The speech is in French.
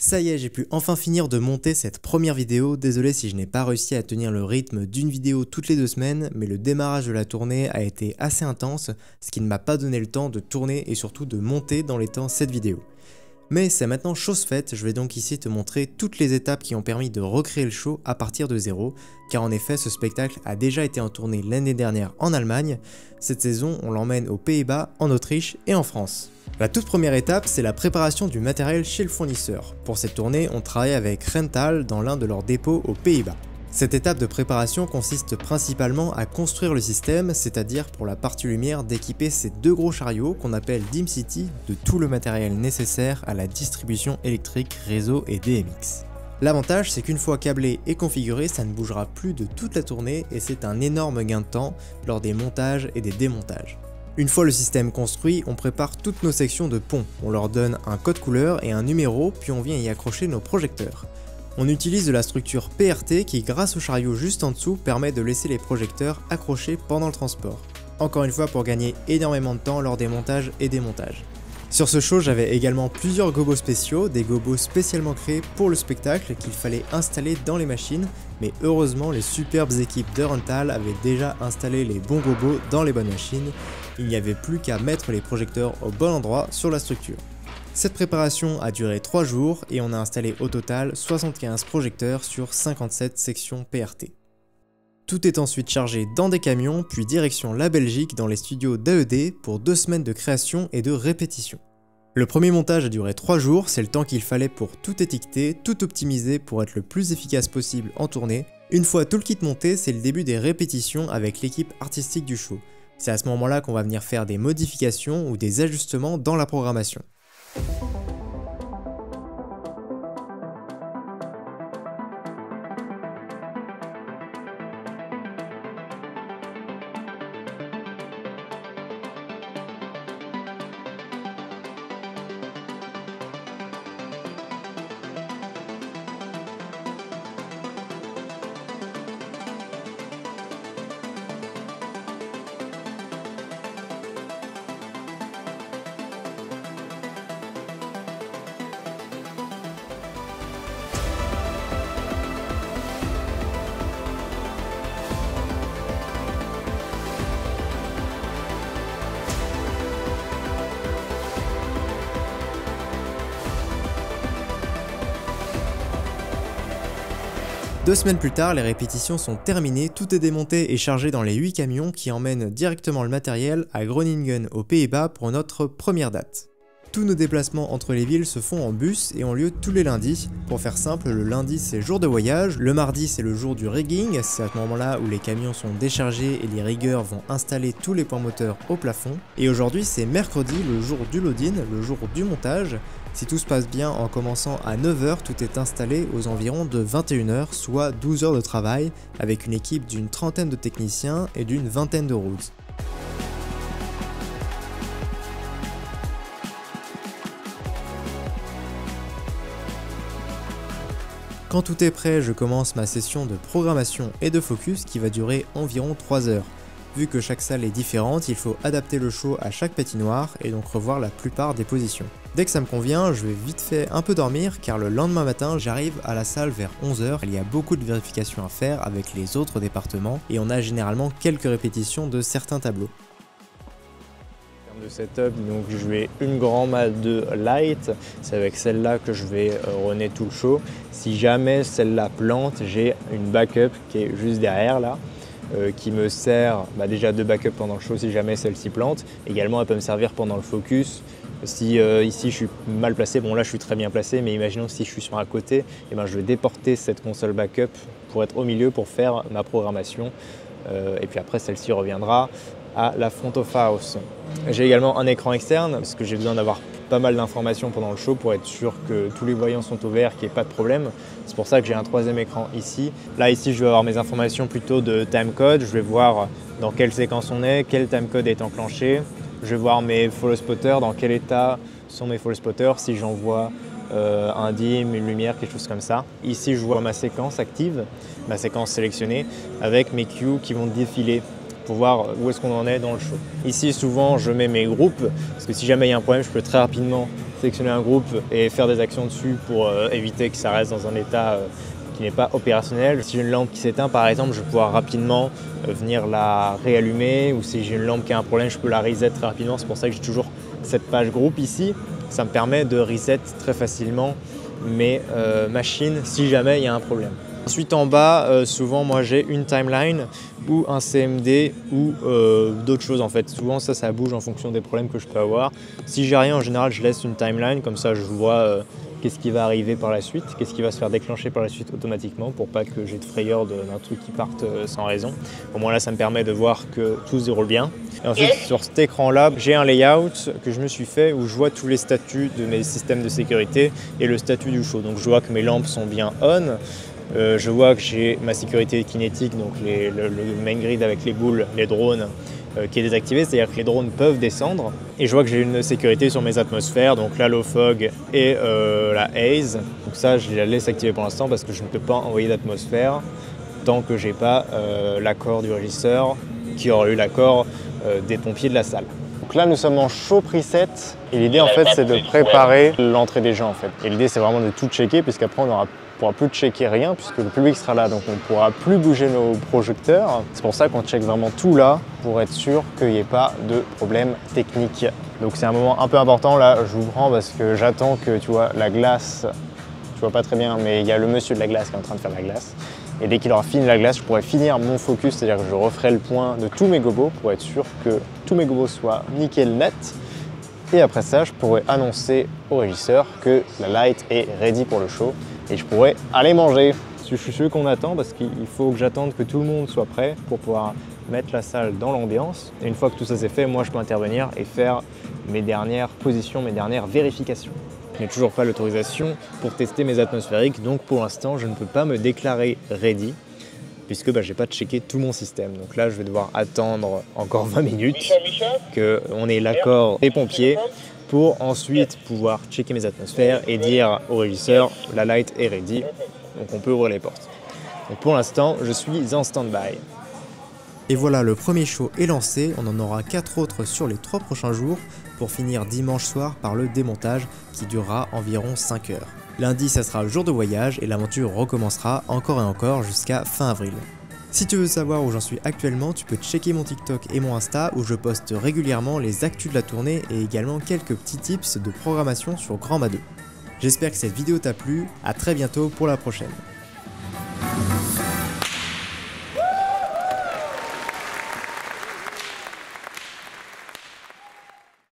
Ça y est, j'ai pu enfin finir de monter cette première vidéo. Désolé si je n'ai pas réussi à tenir le rythme d'une vidéo toutes les 2 semaines, mais le démarrage de la tournée a été assez intense, ce qui ne m'a pas donné le temps de tourner et surtout de monter dans les temps cette vidéo. Mais c'est maintenant chose faite, je vais donc ici te montrer toutes les étapes qui ont permis de recréer le show à partir de zéro, car en effet ce spectacle a déjà été en tournée l'année dernière en Allemagne. Cette saison on l'emmène aux Pays-Bas, en Autriche et en France. La toute première étape, c'est la préparation du matériel chez le fournisseur. Pour cette tournée, on travaille avec Renthal dans l'un de leurs dépôts aux Pays-Bas. Cette étape de préparation consiste principalement à construire le système, c'est-à-dire pour la partie lumière d'équiper ces 2 gros chariots qu'on appelle DimCity de tout le matériel nécessaire à la distribution électrique, réseau et DMX. L'avantage, c'est qu'une fois câblé et configuré, ça ne bougera plus de toute la tournée et c'est un énorme gain de temps lors des montages et des démontages. Une fois le système construit, on prépare toutes nos sections de pont, on leur donne un code couleur et un numéro, puis on vient y accrocher nos projecteurs. On utilise de la structure PRT qui, grâce au chariot juste en dessous, permet de laisser les projecteurs accrochés pendant le transport. Encore une fois pour gagner énormément de temps lors des montages et démontages. Sur ce show, j'avais également plusieurs gobos spéciaux, des gobos spécialement créés pour le spectacle qu'il fallait installer dans les machines, mais heureusement les superbes équipes de Renthal avaient déjà installé les bons gobos dans les bonnes machines, il n'y avait plus qu'à mettre les projecteurs au bon endroit sur la structure. Cette préparation a duré 3 jours et on a installé au total 75 projecteurs sur 57 sections PRT. Tout est ensuite chargé dans des camions, puis direction la Belgique dans les studios d'AED pour 2 semaines de création et de répétition. Le premier montage a duré 3 jours, c'est le temps qu'il fallait pour tout étiqueter, tout optimiser pour être le plus efficace possible en tournée. Une fois tout le kit monté, c'est le début des répétitions avec l'équipe artistique du show. C'est à ce moment-là qu'on va venir faire des modifications ou des ajustements dans la programmation. Deux semaines plus tard, les répétitions sont terminées, tout est démonté et chargé dans les 8 camions qui emmènent directement le matériel à Groningen aux Pays-Bas pour notre première date. Tous nos déplacements entre les villes se font en bus et ont lieu tous les lundis. Pour faire simple, le lundi c'est jour de voyage, le mardi c'est le jour du rigging, c'est à ce moment-là où les camions sont déchargés et les riggeurs vont installer tous les points moteurs au plafond. Et aujourd'hui c'est mercredi, le jour du load-in, le jour du montage. Si tout se passe bien, en commençant à 9 h, tout est installé aux environs de 21 h, soit 12 heures de travail, avec une équipe d'une trentaine de techniciens et d'une vingtaine de roads. Quand tout est prêt, je commence ma session de programmation et de focus qui va durer environ 3 heures. Vu que chaque salle est différente, il faut adapter le show à chaque patinoire et donc revoir la plupart des positions. Dès que ça me convient, je vais vite fait un peu dormir car le lendemain matin, j'arrive à la salle vers 11 h. Il y a beaucoup de vérifications à faire avec les autres départements et on a généralement quelques répétitions de certains tableaux. En termes de setup, donc je vais une grande malle de light, c'est avec celle-là que je vais runner tout le show. Si jamais celle-là plante, j'ai une backup qui est juste derrière là. Qui me sert déjà de backup pendant le show si jamais celle-ci plante. Également, elle peut me servir pendant le focus. Si ici je suis mal placé, bon là je suis très bien placé, mais imaginons que si je suis sur un côté, je vais déporter cette console backup pour être au milieu pour faire ma programmation. Et puis après celle-ci reviendra à la front of house. J'ai également un écran externe parce que j'ai besoin d'avoir pas mal d'informations pendant le show pour être sûr que tous les voyants sont au vert, qu'il n'y ait pas de problème. C'est pour ça que j'ai un 3e écran ici. Là ici je vais avoir mes informations plutôt de timecode. Je vais voir dans quelle séquence on est, quel timecode est enclenché. Je vais voir mes follow spotters, dans quel état sont mes follow spotters, si j'envoie un dim, une lumière, quelque chose comme ça. Ici je vois ma séquence active, ma séquence sélectionnée avec mes cues qui vont défiler. pour voir où est-ce qu'on en est dans le show. Ici, souvent, je mets mes groupes, parce que si jamais il y a un problème, je peux très rapidement sélectionner un groupe et faire des actions dessus pour éviter que ça reste dans un état qui n'est pas opérationnel. Si j'ai une lampe qui s'éteint, par exemple, je vais pouvoir rapidement venir la réallumer, ou si j'ai une lampe qui a un problème, je peux la reset très rapidement. C'est pour ça que j'ai toujours cette page groupe ici. Ça me permet de reset très facilement mes machines si jamais il y a un problème. Ensuite en bas, souvent moi j'ai une timeline ou un CMD ou d'autres choses en fait. Souvent ça bouge en fonction des problèmes que je peux avoir. Si j'ai rien, en général je laisse une timeline, comme ça je vois qu'est-ce qui va arriver par la suite, qu'est-ce qui va se faire déclencher par la suite automatiquement pour pas que j'ai de frayeur d'un truc qui parte sans raison. Au moins là ça me permet de voir que tout se déroule bien. Et ensuite sur cet écran là, j'ai un layout que je me suis fait où je vois tous les statuts de mes systèmes de sécurité et le statut du show. Donc je vois que mes lampes sont bien on. Je vois que j'ai ma sécurité kinétique, donc le main grid avec les boules, les drones, qui est désactivé, c'est-à-dire que les drones peuvent descendre. Et je vois que j'ai une sécurité sur mes atmosphères, donc la low fog et la haze. Donc ça, je la laisse activer pour l'instant parce que je ne peux pas envoyer d'atmosphère tant que j'ai pas l'accord du régisseur qui aura eu l'accord des pompiers de la salle. Donc là, nous sommes en show preset et l'idée en fait, c'est de préparer l'entrée des gens en fait. Et l'idée, c'est vraiment de tout checker puisqu'après, on ne pourra plus checker rien puisque le public sera là, donc on ne pourra plus bouger nos projecteurs. C'est pour ça qu'on check vraiment tout là pour être sûr qu'il n'y ait pas de problème technique. Donc c'est un moment un peu important là, je vous prends parce que j'attends que tu vois la glace, tu vois pas très bien, mais il y a le monsieur de la glace qui est en train de faire la glace. Et dès qu'il aura fini la glace, je pourrai finir mon focus, c'est-à-dire que je referai le point de tous mes gobos pour être sûr que tous mes gobos soient nickel net. Et après ça, je pourrais annoncer au régisseur que la light est ready pour le show et je pourrais aller manger. Je suis celui qu'on attend parce qu'il faut que j'attende que tout le monde soit prêt pour pouvoir mettre la salle dans l'ambiance. Et une fois que tout ça c'est fait, moi je peux intervenir et faire mes dernières positions, mes dernières vérifications. Je n'ai toujours pas l'autorisation pour tester mes atmosphériques, donc pour l'instant je ne peux pas me déclarer ready puisque je n'ai pas checké tout mon système. Donc là je vais devoir attendre encore 20 minutes qu'on ait l'accord des pompiers pour ensuite pouvoir checker mes atmosphères et dire au régisseur la light est ready, donc on peut ouvrir les portes. Donc pour l'instant je suis en stand-by. Et voilà, le premier show est lancé, on en aura 4 autres sur les 3 prochains jours pour finir dimanche soir par le démontage qui durera environ 5 heures. Lundi ça sera le jour de voyage et l'aventure recommencera encore et encore jusqu'à fin avril. Si tu veux savoir où j'en suis actuellement, tu peux checker mon TikTok et mon Insta où je poste régulièrement les actus de la tournée et également quelques petits tips de programmation sur Grand Mât 2. J'espère que cette vidéo t'a plu, à très bientôt pour la prochaine.